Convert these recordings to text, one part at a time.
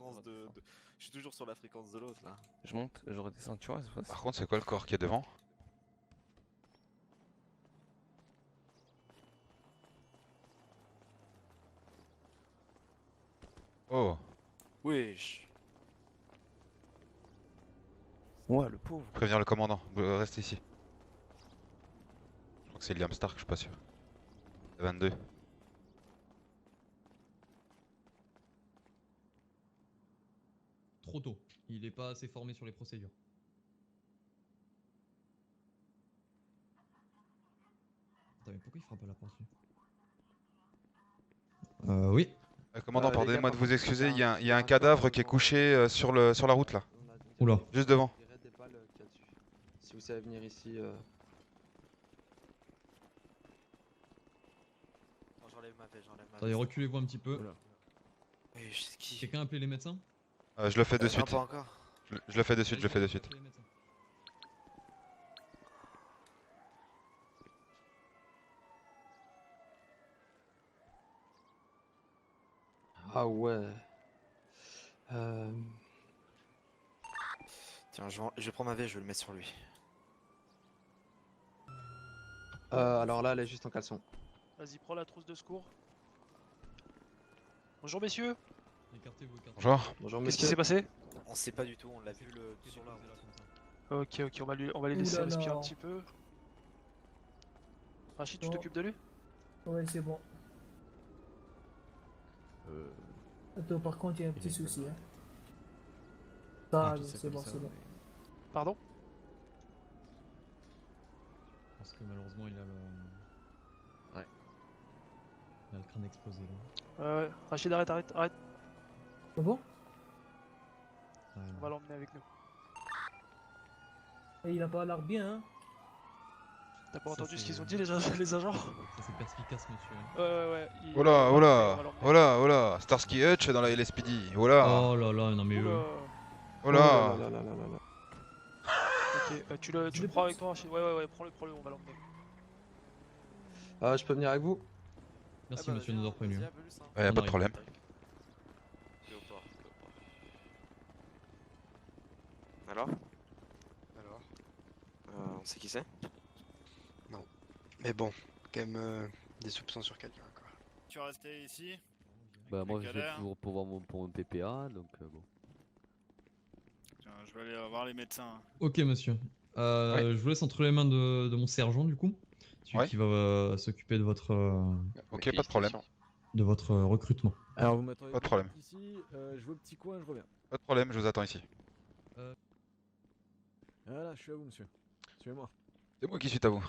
fréquence Je suis toujours sur la fréquence de l'autre là. Je monte, je redescends, tu vois. Par contre, c'est quoi le corps qui est devant? Oh, Wesh. Ouais, le pauvre. prévenir le commandant, reste ici. Je crois que c'est Liam Stark, je suis pas sûr. 22. Trop tôt. Il est pas assez formé sur les procédures. Attends, mais pourquoi il frappe pas la porte lui oui. Commandant, Les pardonnez-moi gars, de par vous contre, excuser, il y a un corps, cadavre qui est couché sur la route là. Oula. Juste devant. on dirait des balles qu'il y a dessus. Si vous savez venir ici, Non, j'enlève ma veste, j'enlève ma Attendez, veste. reculez-vous un petit peu. Wesh, c'est qui? Quelqu'un a appelé les médecins? Je le fais de Non, suite. pas encore. Je le fais de suite, je le fais de suite. Appelez les médecins. ah ouais. Tiens, je vais prendre ma veste, je vais le mettre sur lui. Alors là, elle est juste en caleçon. Vas-y, prends la trousse de secours. Bonjour messieurs. Écartez-vous, écartez-vous. Bonjour. Bonjour Qu'est-ce qui messieurs. s'est passé? On sait pas du tout, on l'a vu sur la route. Ok, ok, on va les laisser Ouh là respirer là. un petit peu. Rachid, tu Bon. t'occupes de lui? Ouais, c'est bon. Attends, par contre, il y a un petit souci. Hein. Ça, c'est bon, c'est bon. Pardon? Je pense que malheureusement il a le. Ouais. Il a le crâne explosé là. Ouais, Rachid, arrête, arrête, arrête. Ah bon? Ouais, On va l'emmener avec nous. Et il a pas l'air bien, hein? T'as pas Ça, entendu ce c'est- qu'ils ont dit les agents? Ça c'est perspicace, monsieur. Ouais. Oh là, oh là, on va l'emmener. oh là, oh là. Starsky Hutch dans la LSPD. Oh là, Oh là là, non mais Oula. oh là. là là là là là. Ok, tu le prends avec toi, Rachid. Ouais, prends-le, on va l'emmener. Je peux venir avec vous? Merci Ah bah, monsieur de viens, nous avoir prévenu. vas-y, appelle-le, ça. Ouais, y a On pas de arrive. problème. C'est au port, c'est au port. Alors? On sait qui c'est? Mais bon, quand même des soupçons sur quelqu'un quoi. Tu vas rester ici? Bah, moi, je vais galère. toujours pour mon PPA, donc bon. Tiens, je vais aller voir les médecins. Ok monsieur. Je vous laisse entre les mains de mon sergent du coup. Celui Ouais. qui va s'occuper de votre Ok, pas de problème. recrutement. Alors, vous m'attendez Pas de problème. ici, je vais au petit coin, je reviens. Pas de problème, je vous attends ici. Voilà, je suis à vous, monsieur. Suivez-moi. C'est moi qui suis à vous.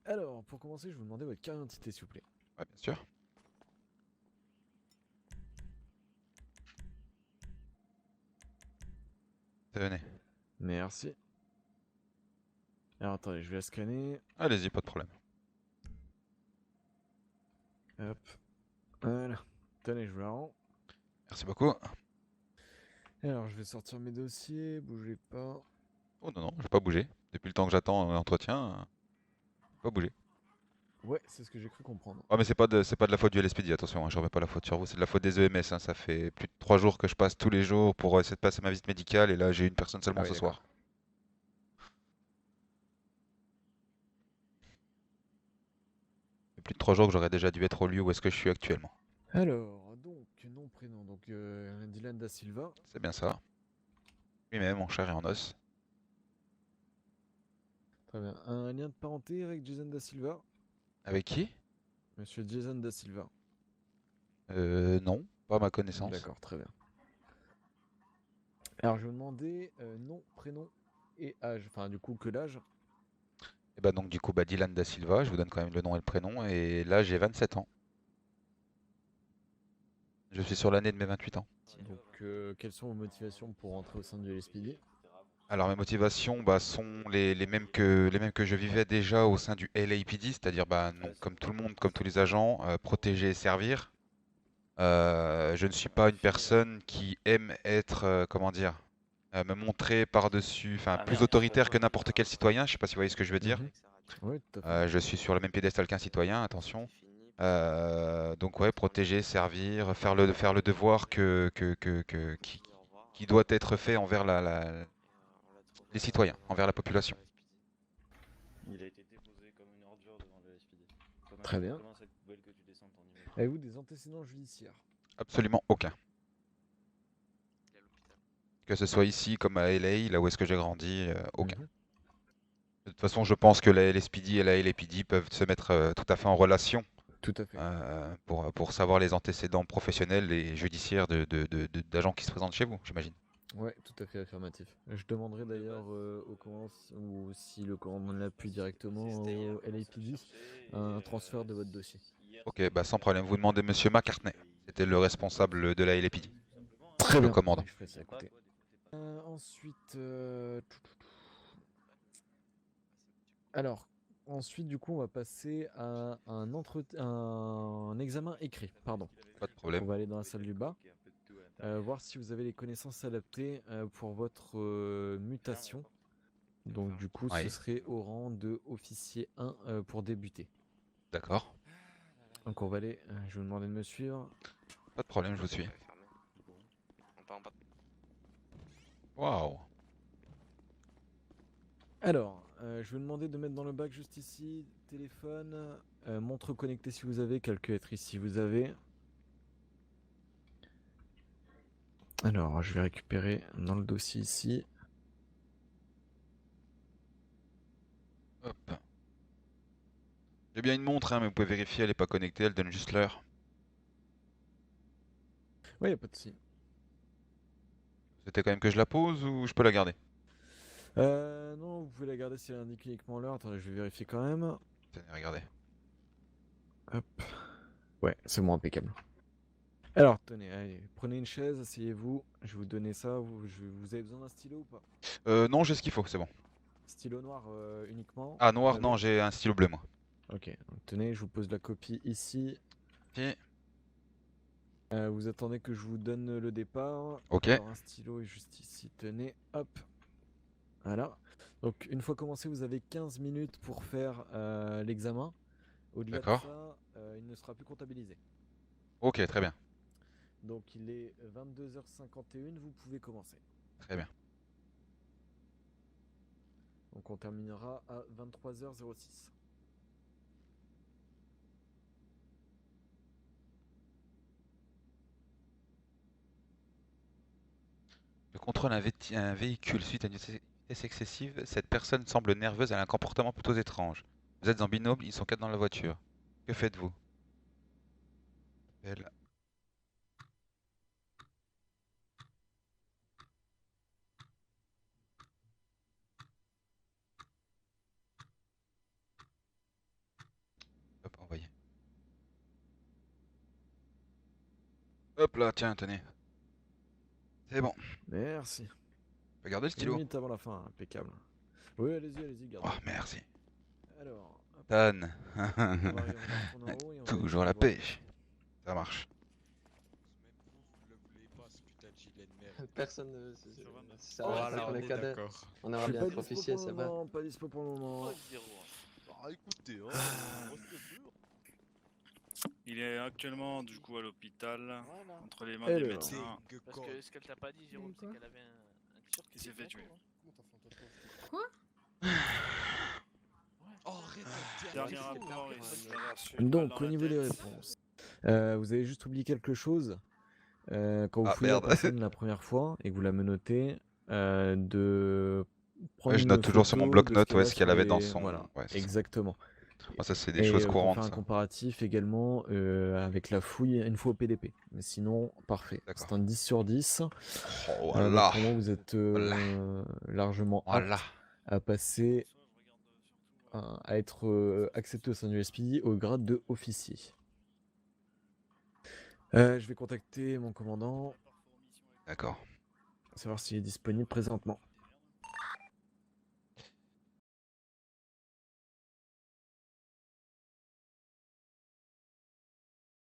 Alors, pour commencer, je vais vous demander votre carte d'identité, s'il vous plaît. Ouais, bien sûr. Venez. Merci. Alors, attendez, je vais la scanner. Allez-y, pas de problème. Hop. Voilà. Tenez, je vous la rends. Merci beaucoup. Alors, je vais sortir mes dossiers, bougez pas. Oh non, non, je vais pas bouger. Depuis le temps que j'attends l'entretien, pas bouger. Ouais, c'est ce que j'ai cru comprendre. Ah mais c'est pas de la faute du LSPD, attention, hein, je remets pas la faute sur vous, c'est de la faute des EMS, hein, ça fait plus de 3 jours que je passe tous les jours pour essayer de passer ma visite médicale et là j'ai une personne seulement Ah oui, ce d'accord. soir. Ça fait plus de 3 jours que j'aurais déjà dû être au lieu où est-ce que je suis actuellement. Alors, donc, nom, prénom, donc Dylan Da Silva. C'est bien ça. Lui-même, en chair et en os. Très bien. Un lien de parenté avec Jason Da Silva. Avec qui? Monsieur Jason Da Silva. Non, pas à ma connaissance. D'accord, très bien. Alors, je vais vous demander nom, prénom et âge. Enfin, du coup, que l'âge. Et bah donc du coup, bah, Dylan Da Silva, je vous donne quand même le nom et le prénom, et là j'ai 27 ans. Je suis sur l'année de mes 28 ans. Donc, quelles sont vos motivations pour rentrer au sein du LSPD? Alors mes motivations bah, sont les mêmes que je vivais déjà au sein du LAPD, c'est-à-dire bah, non, comme tout le monde, comme tous les agents, protéger et servir. Je ne suis pas une personne qui aime être, comment dire, me montrer par-dessus, enfin Ah, plus merde, autoritaire que excuse-moi. n'importe quel citoyen, je sais pas si vous voyez ce que je veux dire. Mhm. Oui, tout à fait. Je suis sur le même piédestal qu'un citoyen, attention. Donc ouais, protéger, servir, faire le devoir qui doit être fait envers les citoyens, envers la population. Il a été déposé comme une ordure devant le SPD. Très bien. Comment cette poubelle que tu descends ton niveau? Avez-vous des antécédents judiciaires? Absolument aucun. Que ce soit ici comme à LA, là où est-ce que j'ai grandi, aucun. Mhm. De toute façon, je pense que la LSPD et la LAPD peuvent se mettre tout à fait en relation Tout à fait. pour savoir les antécédents professionnels et judiciaires d'agents qui se présentent chez vous, j'imagine. Ouais, tout à fait affirmatif. Je demanderai d'ailleurs au commandant ou si le commandant l'appuie directement au LAPD un transfert de votre dossier. Ok, bah sans problème. Vous demandez Monsieur McCartney. C'était le responsable de la LAPD. Très Le bien. commandant. Je ferai ça, écoutez. Ensuite, alors, ensuite, du coup, on va passer à un examen écrit. Pardon. Pas de On problème. va aller dans la salle du bas, voir si vous avez les connaissances adaptées pour votre mutation. Donc, du coup, ce Oui. serait au rang de officier 1 pour débuter. D'accord. Donc, on va aller. Je vais vous demander de me suivre. Pas de problème, je vous suis. Waouh. Alors, je vais vous demander de mettre dans le bac juste ici téléphone, montre connectée si vous avez, calculatrice si vous avez. Alors, je vais récupérer dans le dossier ici. Hop. J'ai bien une montre, hein, mais vous pouvez vérifier, elle n'est pas connectée, elle donne juste l'heure. Ouais, y a pas de souci. C'était quand même que je la pose ou je peux la garder? Non, vous pouvez la garder si elle indique uniquement l'heure. Attendez, je vais vérifier quand même. Tenez, regardez. Hop. Ouais, c'est bon, impeccable. Alors, tenez, allez, prenez une chaise, asseyez-vous. Je vais vous donner ça. Vous avez besoin d'un stylo ou pas? Non, j'ai ce qu'il faut, c'est bon. Stylo noir uniquement. Ah, vous noir, l'avez non, j'ai un stylo bleu, moi. Ok, donc tenez, je vous pose la copie ici. Ok. Vous attendez que je vous donne le départ. Ok. Alors, un stylo est juste ici, tenez, hop. Voilà. Donc, une fois commencé, vous avez 15 minutes pour faire l'examen. Au-delà de D'accord. ça, il ne sera plus comptabilisé. Ok, très bien. Donc, il est 22h51, vous pouvez commencer. Très bien. Donc, on terminera à 23h06. Je contrôle un véhicule suite à une vitesse excessive. Cette personne semble nerveuse, elle a un comportement plutôt étrange. Vous êtes en binôme, ils sont 4 dans la voiture. Que faites-vous? Elle... Hop, envoyé. Hop là, tiens, tenez. C'est bon. Merci. Regardez le Une stylo. minute avant la fin, impeccable. Oui, allez-y, gardez. Oh, merci. Alors, hop, Tan. on va arriver, on va retourner en haut et on va Toujours la essayer de voir. pêche. Ça marche. Personne ne. Ça Voilà, va, on on est est cadets. d'accord. On aimerait Je suis bien pas être dispo officier, pour le ça va. moment, pas dispo pour le moment. Ah, écoutez, hein, Il est actuellement du coup à l'hôpital, entre les mains Et des alors médecins. Parce que ce qu'elle t'a pas dit, Jérôme, c'est qu'elle avait un t-shirt Il s'est fait tuer. Dernier rapport, Donc, au niveau des réponses, vous avez juste oublié quelque chose. Quand vous Ah, fouillez la merde. personne la première fois et que vous la menotez, de prendre Ouais, je une note toujours sur mon photo de bloc-notes qu'elle a ce sur qu'elle avait dans les- son. Voilà, Ouais, c'est ça. exactement. Oh, ça, c'est des Et choses pour courantes. faire un Ça. comparatif également avec la fouille une fois au PDP. Mais sinon, parfait. D'accord. C'est un 10 sur 10. Oh, Donc voilà. pour moi, vous êtes largement Voilà. apte à passer, à être accepté au sein du SPI au grade de officier. Je vais contacter mon commandant, D'accord. savoir s'il est disponible présentement.